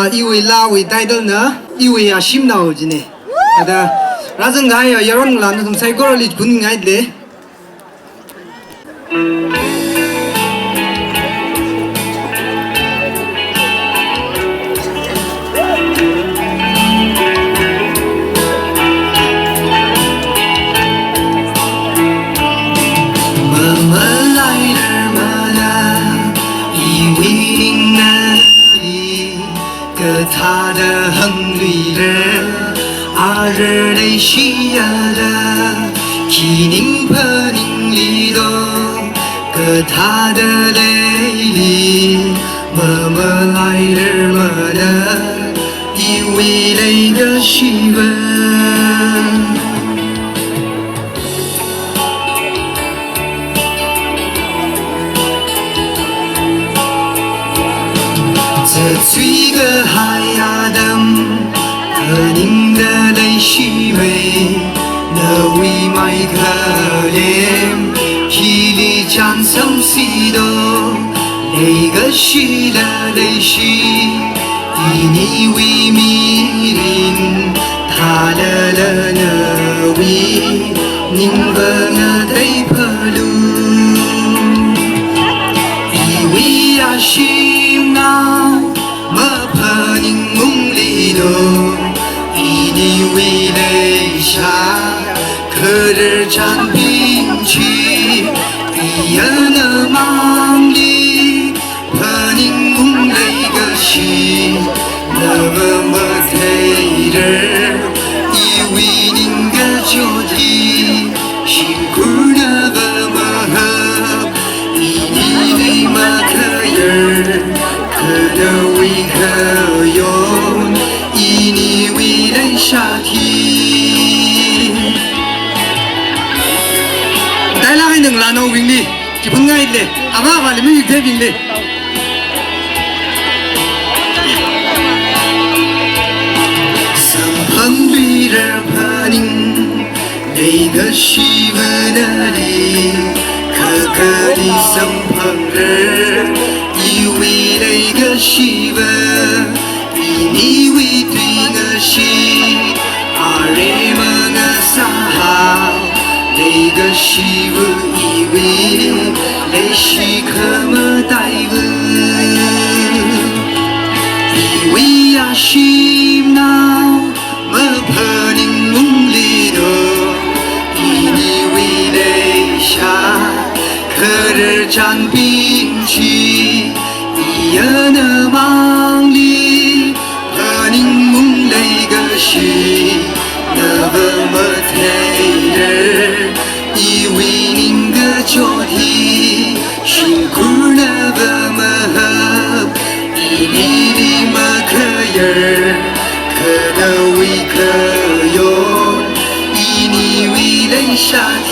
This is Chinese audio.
Iwui Lawi title na Iwui Ashimnao jine. Ada razang gaya yaron lan tum sai gorali bun ngai le.他的横旅人，阿日的西呀的，去宁波宁里头，个他的泪里，么么来日么的，因为那个西文。最个海呀的，您的泪是为那为买可怜，霹雳战胜西多，那个是的泪是，你为迷人，他的那为您个那得破路，以为呀是那。你为泪下，可日战兵器，一样的忙里，怕你梦那个西，那么太人，以为您个脚底，辛苦那么好，你为嘛可人，可得为可用。你为人下体，大家还能拉到win里，基本爱的，阿妈话你们有太平的。身旁对人怕您，那个西门那里，可可的身旁人，以为那个西门。你为对我心，阿人们我撒哈，那个是我以为，那是可么带我，以为呀心闹，么怕你梦里头，你为泪下，可日战兵器，一样的忙里。您梦那个是那么太人，以为您个脚底辛苦那么好，你么可人，可得为可用，你为人下体。